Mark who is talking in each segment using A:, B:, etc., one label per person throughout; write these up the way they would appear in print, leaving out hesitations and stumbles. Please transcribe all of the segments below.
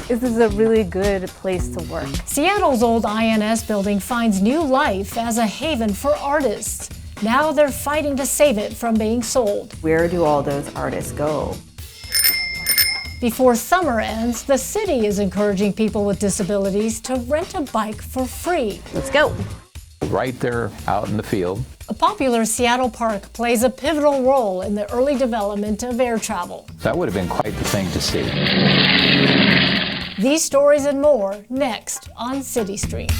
A: This is a really good place to work.
B: Seattle's old INS building finds new life as a haven for artists. Now they're fighting to save it from being sold.
A: Where do all those artists go?
B: Before summer ends, the city is encouraging people with disabilities to rent a bike for free.
A: Let's go.
C: Right there out in the field.
B: A popular Seattle park plays a pivotal role in the early development of air travel.
C: That would have been quite the thing to see.
B: These stories and more next on CityStream.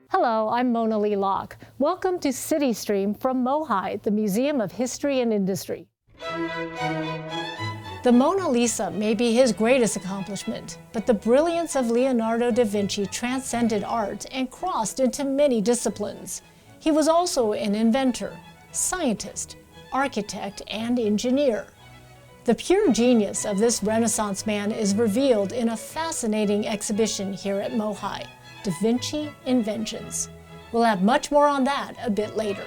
B: Hello, I'm Mona Lee Locke. Welcome to CityStream from MoHI, the Museum of History and Industry. The Mona Lisa may be his greatest accomplishment, but the brilliance of Leonardo Da Vinci transcended art and crossed into many disciplines. He was also an inventor, scientist, architect, and engineer. The pure genius of this Renaissance man is revealed in a fascinating exhibition here at MoHI, Da Vinci Inventions. We'll have much more on that a bit later.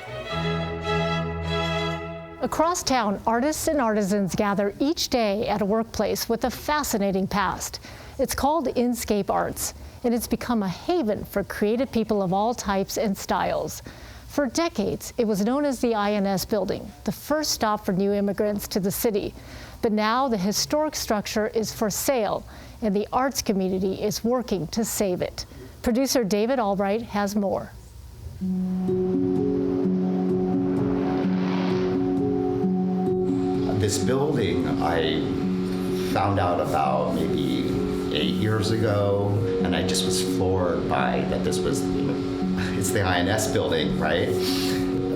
B: Across town, artists and artisans gather each day at a workplace with a fascinating past. It's called Inscape Arts, and it's become a haven for creative people of all types and styles. For decades, it was known as the INS building, the first stop for new immigrants to the city. But now the historic structure is for sale, and the arts community is working to save it. Producer David Albright has more.
D: This building I found out about maybe 8 years ago, and I just was floored by that this was, it's the INS building, right?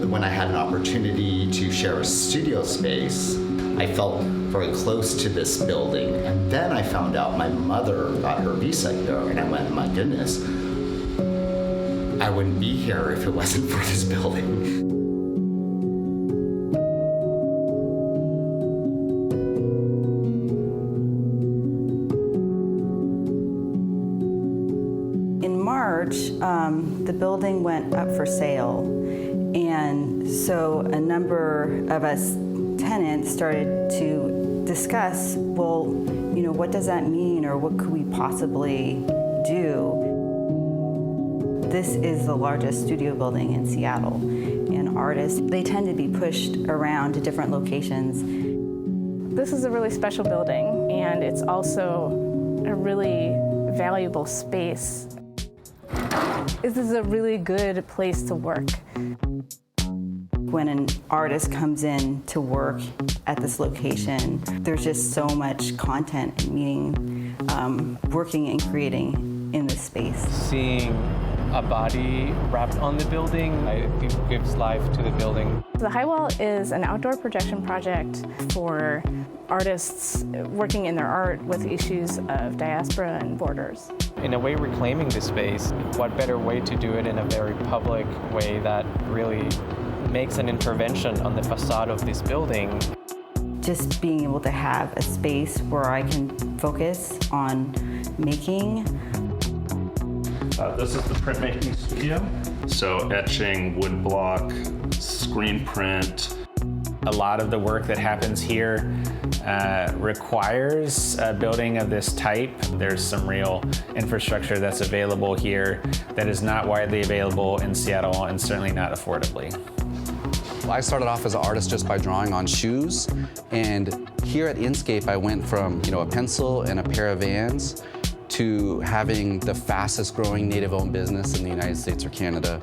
D: When I had an opportunity to share a studio space, I felt very close to this building. And then I found out my mother got her visa here, and I went, my goodness, I wouldn't be here if it wasn't for this building.
A: In March, the building went up for sale, and so a number of us tenants started to discuss, well, what does that mean, or what could we possibly do? This is the largest studio building in Seattle, and artists, they tend to be pushed around to different locations.
E: This is a really special building, and it's also a really valuable space.
A: This is a really good place to work. When an artist comes in to work at this location, there's just so much content and meaning working and creating in this space.
F: Seeing a body wrapped on the building, I think gives life to the building.
E: The High Wall is an outdoor projection project for artists working in their art with issues of diaspora and borders.
F: In a way, reclaiming the space, what better way to do it in a very public way that really makes an intervention on the facade of this building.
A: Just being able to have a space where I can focus on making.
G: This is the printmaking studio. So etching, woodblock, screen print.
H: A lot of the work that happens here requires a building of this type. There's some real infrastructure that's available here that is not widely available in Seattle, and certainly not affordably.
I: I started off as an artist just by drawing on shoes, and here at Inscape I went from a pencil and a pair of Vans to having the fastest growing native-owned business in the United States or Canada.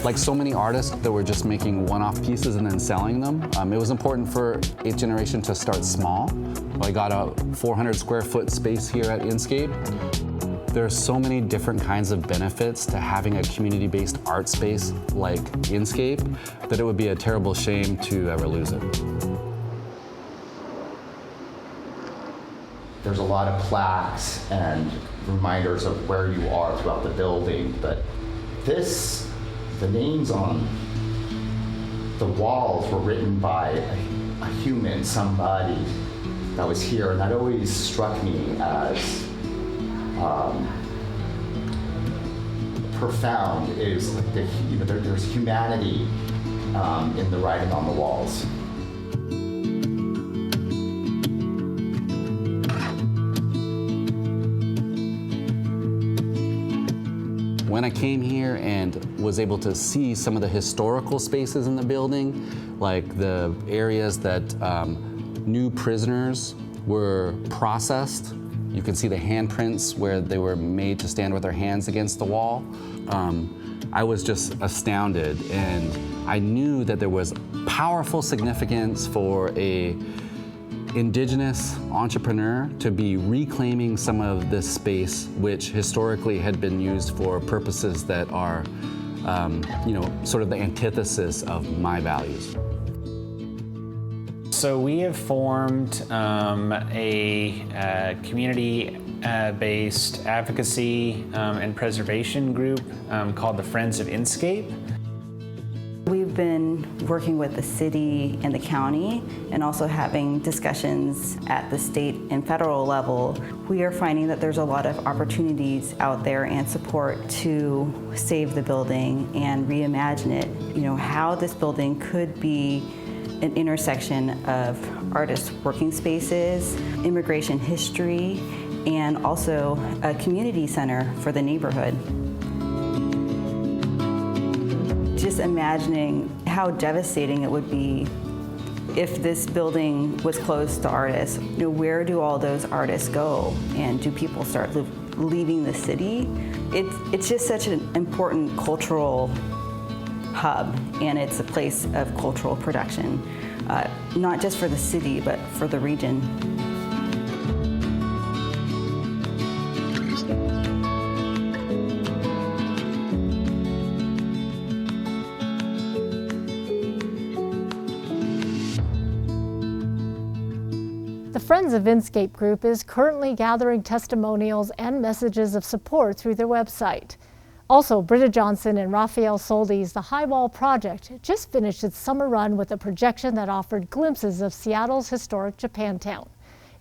I: Like so many artists that were just making one-off pieces and then selling them, it was important for 8th generation to start small. So I got a 400 square foot space here at Inscape. There are so many different kinds of benefits to having a community-based art space like Inscape that it would be a terrible shame to ever lose it.
D: There's a lot of plaques and reminders of where you are throughout the building, but the names on the walls were written by a human, somebody that was here, and that always struck me as profound is like there's humanity in the writing on the walls.
I: When I came here and was able to see some of the historical spaces in the building, like the areas that new prisoners were processed, you can see the handprints where they were made to stand with their hands against the wall. I was just astounded, and I knew that there was powerful significance for a indigenous entrepreneur to be reclaiming some of this space, which historically had been used for purposes that are, sort of the antithesis of my values.
H: So we have formed a community-based advocacy and preservation group called the Friends of Inscape.
A: We've been working with the city and the county and also having discussions at the state and federal level. We are finding that there's a lot of opportunities out there and support to save the building and reimagine it. How this building could be an intersection of artists' working spaces, immigration history, and also a community center for the neighborhood. Just imagining how devastating it would be if this building was closed to artists. Where do all those artists go? And do people start leaving the city? It's just such an important cultural hub, and it's a place of cultural production, not just for the city, but for the region.
B: The Friends of Inscape group is currently gathering testimonials and messages of support through their website. Also, Britta Johnson and Raphael Soldi's The High Wall Project just finished its summer run with a projection that offered glimpses of Seattle's historic Japantown.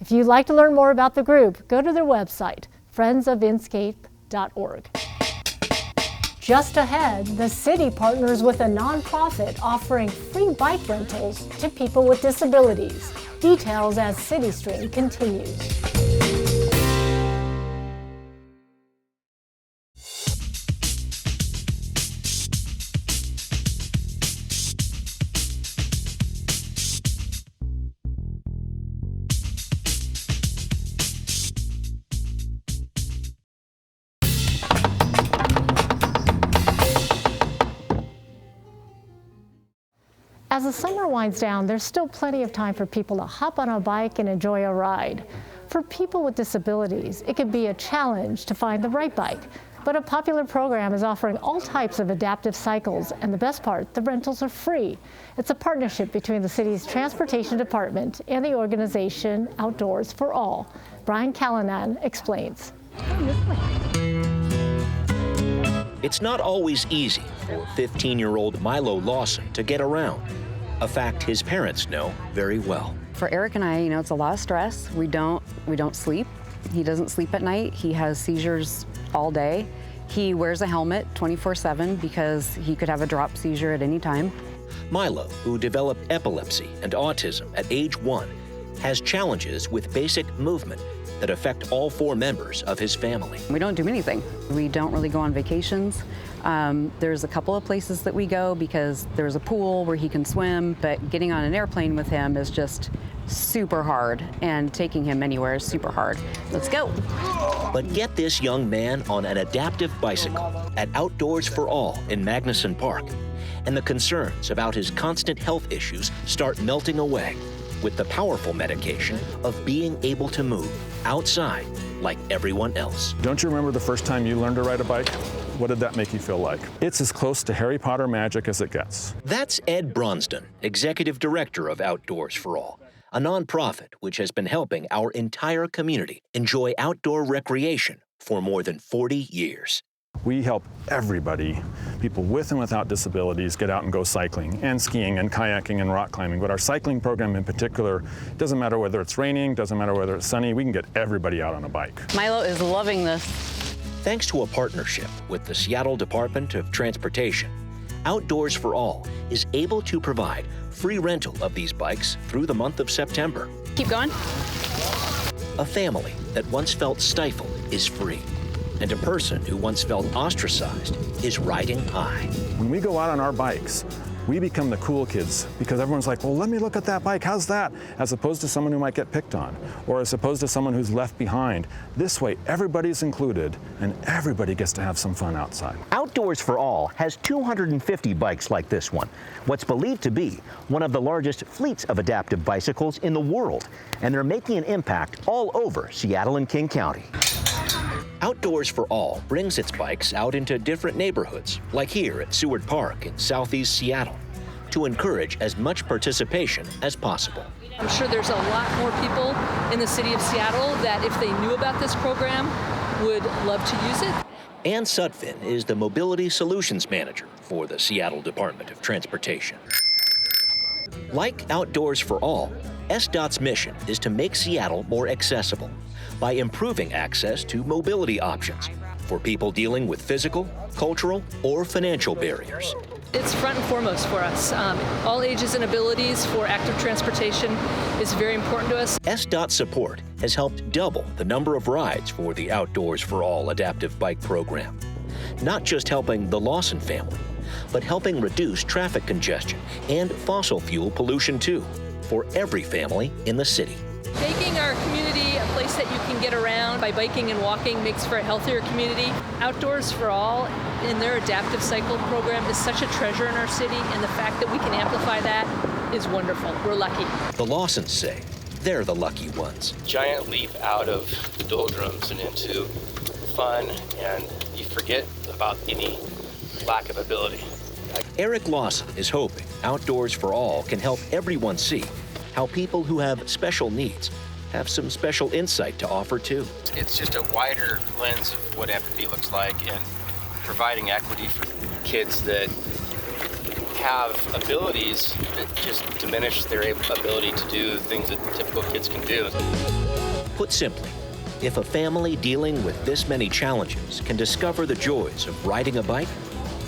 B: If you'd like to learn more about the group, go to their website, friendsofinscape.org. Just ahead, the city partners with a nonprofit offering free bike rentals to people with disabilities. Details as CityStream continues. As the summer winds down, there's still plenty of time for people to hop on a bike and enjoy a ride. For people with disabilities, it can be a challenge to find the right bike, but a popular program is offering all types of adaptive cycles, and the best part, the rentals are free. It's a partnership between the city's transportation department and the organization Outdoors for All. Brian Callanan explains.
J: It's not always easy for 15-year-old Milo Lawson to get around, a fact his parents know very well.
K: For Eric and I, it's a lot of stress. We don't sleep. He doesn't sleep at night. He has seizures all day. He wears a helmet 24/7 because he could have a drop seizure at any time.
J: Milo, who developed epilepsy and autism at age 1, has challenges with basic movement that affect all 4 members of his family.
K: We don't do anything. We don't really go on vacations. There's a couple of places that we go because there's a pool where he can swim, but getting on an airplane with him is just super hard, and taking him anywhere is super hard. Let's go.
J: But get this young man on an adaptive bicycle at Outdoors for All in Magnuson Park, and the concerns about his constant health issues start melting away with the powerful medication of being able to move outside like everyone else.
L: Don't you remember the first time you learned to ride a bike? What did that make you feel like? It's as close to Harry Potter magic as it gets.
J: That's Ed Bronston, Executive Director of Outdoors for All, a nonprofit which has been helping our entire community enjoy outdoor recreation for more than 40 years.
L: We help everybody, people with and without disabilities, get out and go cycling and skiing and kayaking and rock climbing. But our cycling program in particular, doesn't matter whether it's raining, doesn't matter whether it's sunny, we can get everybody out on a bike.
K: Milo is loving this.
J: Thanks to a partnership with the Seattle Department of Transportation, Outdoors for All is able to provide free rental of these bikes through the month of September.
E: Keep going.
J: A family that once felt stifled is free, and a person who once felt ostracized is riding high.
L: When we go out on our bikes, we become the cool kids because everyone's like, well, let me look at that bike, how's that? As opposed to someone who might get picked on, or as opposed to someone who's left behind. This way, everybody's included and everybody gets to have some fun outside.
J: Outdoors for All has 250 bikes like this one, what's believed to be one of the largest fleets of adaptive bicycles in the world, and they're making an impact all over Seattle and King County. Outdoors for All brings its bikes out into different neighborhoods, like here at Seward Park in southeast Seattle, to encourage as much participation as possible.
M: I'm sure there's a lot more people in the city of Seattle that, if they knew about this program, would love to use it.
J: Ann Sudfin is the Mobility Solutions Manager for the Seattle Department of Transportation. Like Outdoors for All, SDOT's mission is to make Seattle more accessible by improving access to mobility options for people dealing with physical, cultural, or financial barriers.
M: It's front and foremost for us. All ages and abilities for active transportation is very important to us.
J: SDOT support has helped double the number of rides for the Outdoors for All adaptive bike program. Not just helping the Lawson family, but helping reduce traffic congestion and fossil fuel pollution too, for every family in the city.
M: Making our community a place that you can get around by biking and walking makes for a healthier community. Outdoors for All in their adaptive cycle program is such a treasure in our city, and the fact that we can amplify that is wonderful. We're lucky.
J: The Lawsons say they're the lucky ones.
N: Giant leap out of the doldrums and into fun, and you forget about any lack of ability.
J: Eric Lawson is hoping Outdoors for All can help everyone see how people who have special needs have some special insight to offer too.
N: It's just a wider lens of what empathy looks like, and providing equity for kids that have abilities that just diminish their ability to do things that typical kids can do.
J: Put simply, if a family dealing with this many challenges can discover the joys of riding a bike,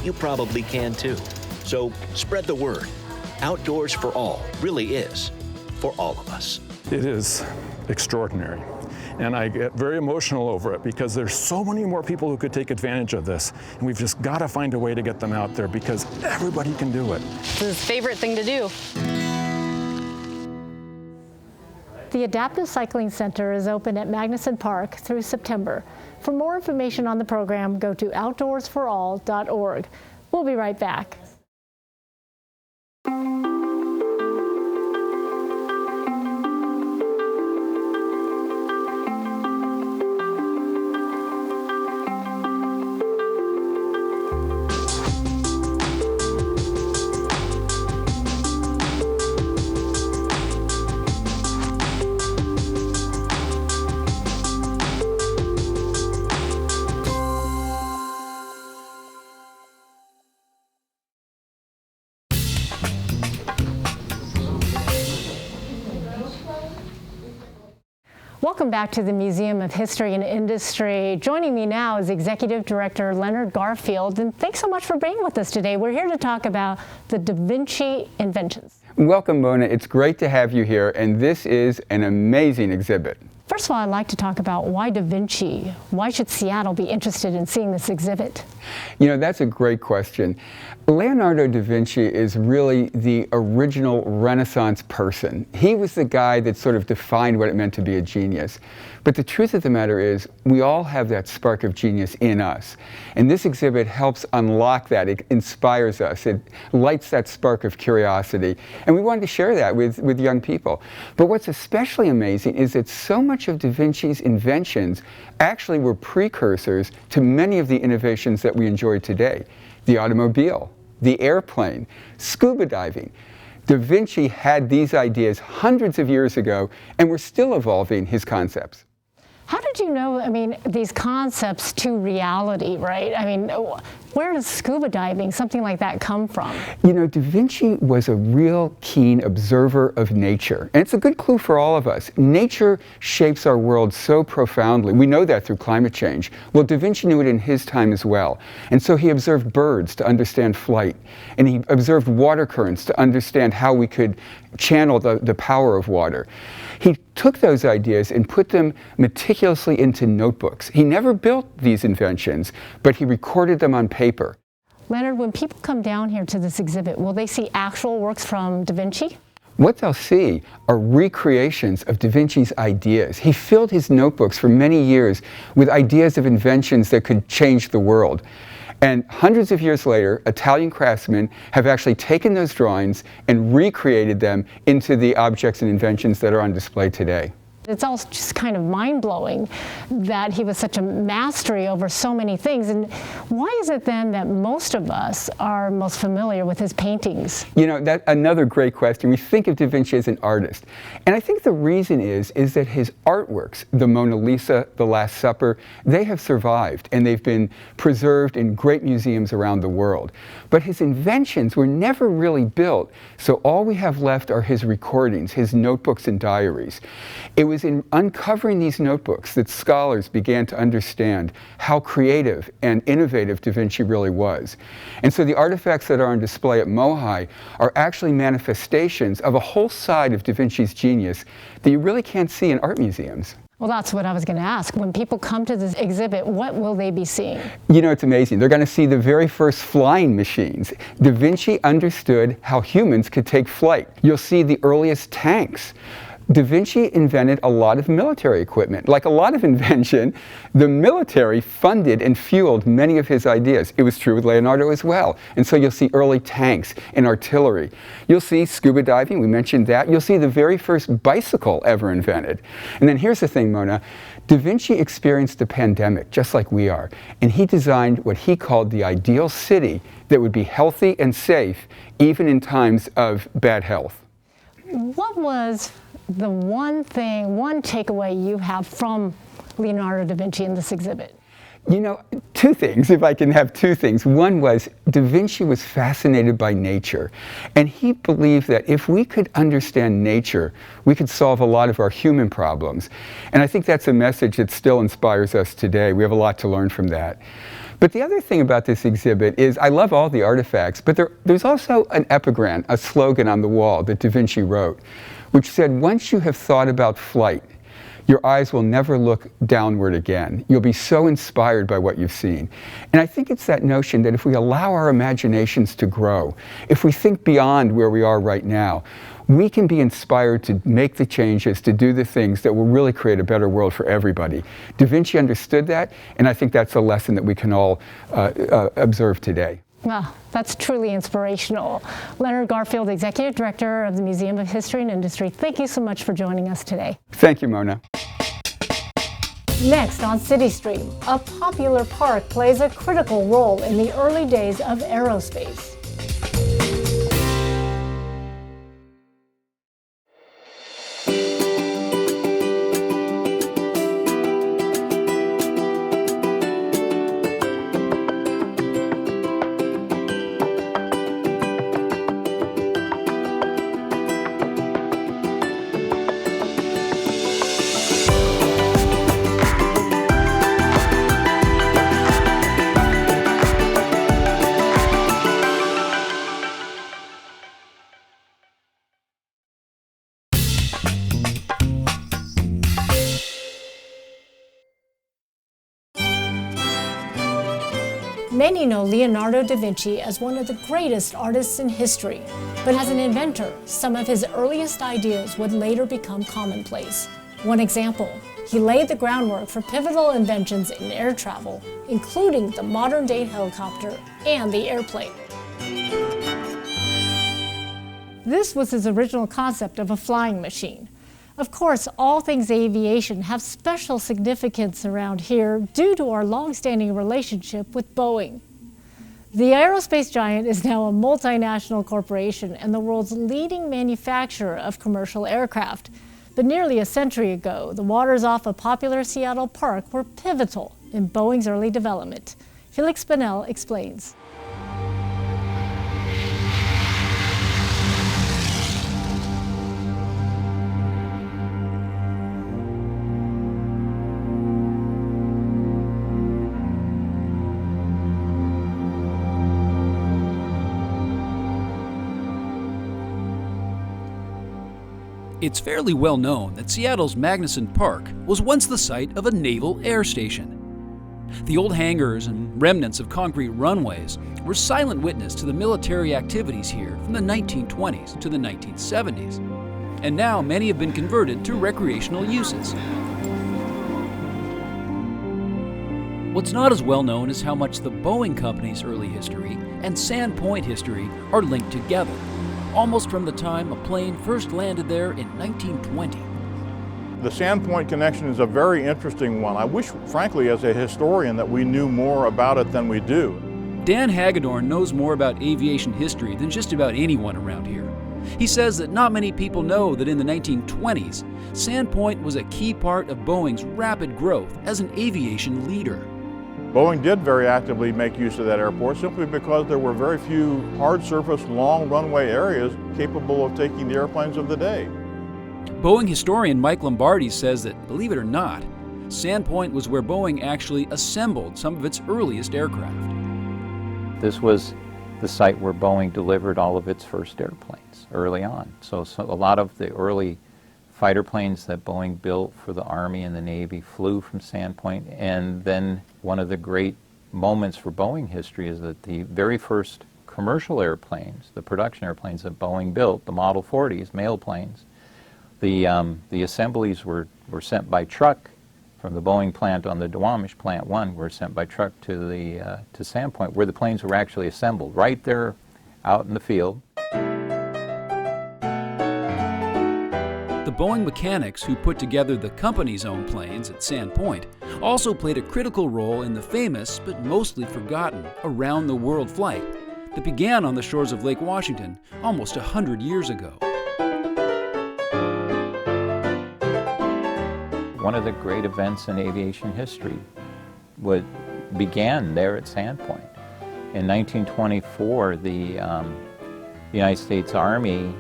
J: you probably can too. So spread the word. Outdoors for All really is for all of us.
L: It is extraordinary. And I get very emotional over it because there's so many more people who could take advantage of this. And we've just got to find a way to get them out there because everybody can do it.
E: It's his favorite thing to do.
B: The Adaptive Cycling Center is open at Magnuson Park through September. For more information on the program, go to outdoorsforall.org. We'll be right back. Welcome back to the Museum of History and Industry. Joining me now is Executive Director Leonard Garfield, and thanks so much for being with us today. We're here to talk about the Da Vinci inventions.
O: Welcome, Mona. It's great to have you here, and this is an amazing exhibit.
B: First of all, I'd like to talk about why Da Vinci? Why should Seattle be interested in seeing this exhibit?
O: You know, that's a great question. Leonardo da Vinci is really the original Renaissance person. He was the guy that sort of defined what it meant to be a genius. But the truth of the matter is, we all have that spark of genius in us. And this exhibit helps unlock that. It inspires us. It lights that spark of curiosity. And we wanted to share that with young people. But what's especially amazing is that so much of Da Vinci's inventions actually were precursors to many of the innovations that we enjoy today. The automobile, the airplane, scuba diving. Da Vinci had these ideas hundreds of years ago, and we're still evolving his concepts.
B: How did you know, I mean, these concepts to reality, right? I mean, where does scuba diving, something like that, come from?
O: You know, Da Vinci was a real keen observer of nature. And it's a good clue for all of us. Nature shapes our world so profoundly. We know that through climate change. Well, Da Vinci knew it in his time as well. And so he observed birds to understand flight. And he observed water currents to understand how we could channel the power of water. He took those ideas and put them meticulously into notebooks. He never built these inventions, but he recorded them on paper.
B: Leonard, when people come down here to this exhibit, will they see actual works from Da Vinci?
O: What they'll see are recreations of Da Vinci's ideas. He filled his notebooks for many years with ideas of inventions that could change the world. And hundreds of years later, Italian craftsmen have actually taken those drawings and recreated them into the objects and inventions that are on display today.
B: It's all just kind of mind-blowing that he was such a mastery over so many things. And why is it then that most of us are most familiar with his paintings?
O: You know, that's another great question. We think of Da Vinci as an artist. And I think the reason is that his artworks, the Mona Lisa, the Last Supper, they have survived and they've been preserved in great museums around the world. But his inventions were never really built, so all we have left are his recordings, his notebooks and diaries. It was in uncovering these notebooks that scholars began to understand how creative and innovative Da Vinci really was. And so the artifacts that are on display at MoHI are actually manifestations of a whole side of Da Vinci's genius that you really can't see in art museums.
B: Well, that's what I was going to ask. When people come to this exhibit, what will they be seeing?
O: You know, it's amazing. They're going to see the very first flying machines. Da Vinci understood how humans could take flight. You'll see the earliest tanks. Da Vinci invented a lot of military equipment. Like a lot of invention, the military funded and fueled many of his ideas. It was true with Leonardo as well. And so you'll see early tanks and artillery. You'll see scuba diving, we mentioned that. You'll see the very first bicycle ever invented. And then here's the thing, Mona. Da Vinci experienced a pandemic just like we are. And he designed what he called the ideal city that would be healthy and safe even in times of bad health.
B: What was the one takeaway you have from Leonardo da Vinci in this exhibit?
O: You know, two things, if I can have two things. One was Da Vinci was fascinated by nature, and he believed that if we could understand nature, we could solve a lot of our human problems. And I think that's a message that still inspires us today. We have a lot to learn from that. But the other thing about this exhibit is I love all the artifacts, but there's also an epigram, a slogan on the wall that Da Vinci wrote, which said, once you have thought about flight, your eyes will never look downward again. You'll be so inspired by what you've seen. And I think it's that notion that if we allow our imaginations to grow, if we think beyond where we are right now, we can be inspired to make the changes, to do the things that will really create a better world for everybody. Da Vinci understood that, and I think that's a lesson that we can all observe today.
B: Well, that's truly inspirational. Leonard Garfield, Executive Director of the Museum of History and Industry, thank you so much for joining us today.
O: Thank you, Mona.
B: Next on CityStream, a popular park plays a critical role in the early days of aerospace. Many know Leonardo da Vinci as one of the greatest artists in history, but as an inventor, some of his earliest ideas would later become commonplace. One example, he laid the groundwork for pivotal inventions in air travel, including the modern-day helicopter and the airplane. This was his original concept of a flying machine. Of course, all things aviation have special significance around here due to our long-standing relationship with Boeing. The aerospace giant is now a multinational corporation and the world's leading manufacturer of commercial aircraft. But nearly a century ago, the waters off a popular Seattle park were pivotal in Boeing's early development. Felix Bonnell explains.
P: It's fairly well known that Seattle's Magnuson Park was once the site of a naval air station. The old hangars and remnants of concrete runways were silent witness to the military activities here from the 1920s to the 1970s. And now many have been converted to recreational uses. What's not as well known is how much the Boeing Company's early history and Sandpoint history are linked together, almost from the time a plane first landed there in 1920.
Q: The Sandpoint connection is a very interesting one. I wish, frankly, as a historian, that we knew more about it than we do.
P: Dan Hagedorn knows more about aviation history than just about anyone around here. He says that not many people know that in the 1920s, Sandpoint was a key part of Boeing's rapid growth as an aviation leader.
Q: Boeing did very actively make use of that airport simply because there were very few hard surface, long runway areas capable of taking the airplanes of the day.
P: Boeing historian Mike Lombardi says that, believe it or not, Sandpoint was where Boeing actually assembled some of its earliest aircraft.
C: This was the site where Boeing delivered all of its first airplanes early on. So a lot of the early fighter planes that Boeing built for the Army and the Navy flew from Sandpoint. And then one of the great moments for Boeing history is that the very first commercial airplanes, the production airplanes that Boeing built, the Model 40s, mail planes, the assemblies were sent by truck from the Boeing plant on the Duwamish Plant 1, were sent by truck to Sandpoint, where the planes were actually assembled, right there out in the field.
P: The Boeing mechanics who put together the company's own planes at Sandpoint also played a critical role in the famous, but mostly forgotten, Around the World flight that began on the shores of Lake Washington almost 100 years ago.
C: One of the great events in aviation history began there at Sandpoint. In 1924, the United States Army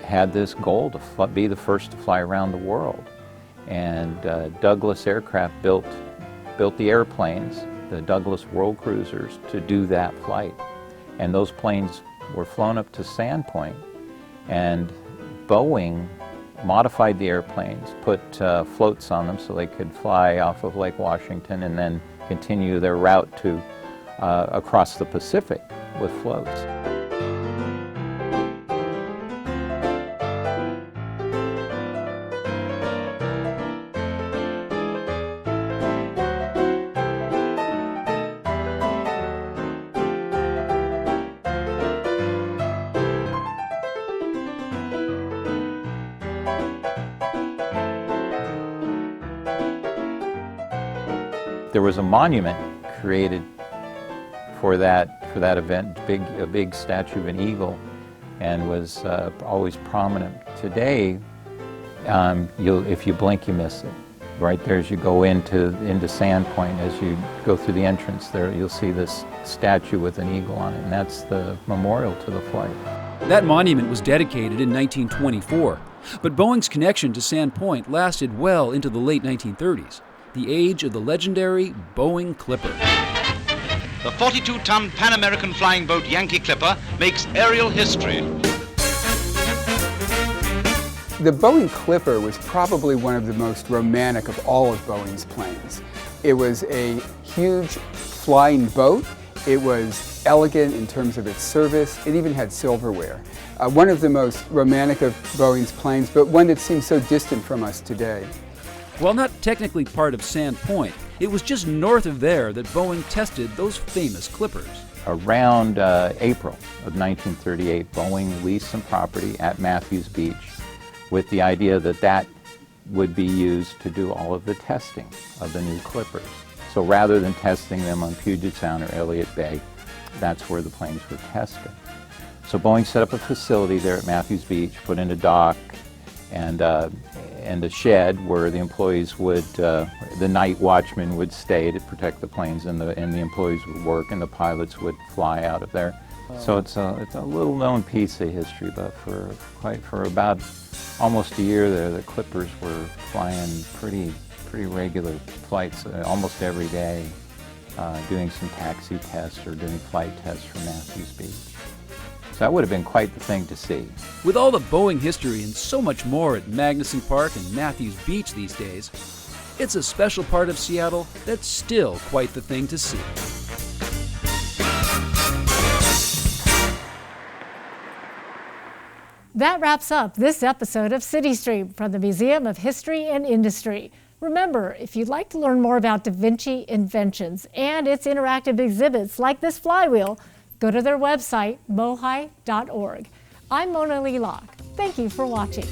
C: had this goal to be the first to fly around the world. And Douglas Aircraft built the airplanes, the Douglas World Cruisers, to do that flight. And those planes were flown up to Sandpoint, and Boeing modified the airplanes, put floats on them so they could fly off of Lake Washington and then continue their route to across the Pacific with floats. There was a monument created for that event, a big statue of an eagle, and was always prominent. Today, if you blink, you miss it. Right there, as you go into Sandpoint, as you go through the entrance there, you'll see this statue with an eagle on it, and that's the memorial to the flight.
P: That monument was dedicated in 1924, but Boeing's connection to Sandpoint lasted well into the late 1930s. The age of the legendary Boeing Clipper.
R: The 42-ton Pan-American flying boat Yankee Clipper makes aerial history.
O: The Boeing Clipper was probably one of the most romantic of all of Boeing's planes. It was a huge flying boat. It was elegant in terms of its service. It even had silverware. One of the most romantic of Boeing's planes, but one that seems so distant from us today.
P: While not technically part of Sandpoint, it was just north of there that Boeing tested those famous Clippers.
C: Around April of 1938, Boeing leased some property at Matthews Beach with the idea that that would be used to do all of the testing of the new Clippers. So rather than testing them on Puget Sound or Elliott Bay, that's where the planes were tested. So Boeing set up a facility there at Matthews Beach, put in a dock, and a shed where the employees would, the night watchman would stay to protect the planes, and the employees would work, and the pilots would fly out of there. So it's a little known piece of history, but for about almost a year there, the Clippers were flying pretty regular flights almost every day, doing some taxi tests or doing flight tests from Matthews Beach. So that would have been quite the thing to see.
P: With all the Boeing history and so much more at Magnuson Park and Matthews Beach these days, it's a special part of Seattle that's still quite the thing to see.
B: That wraps up this episode of CityStream from the Museum of History and Industry. Remember, if you'd like to learn more about Da Vinci Inventions and its interactive exhibits like this flywheel, go to their website, mohi.org. I'm Mona Lee Locke. Thank you for watching.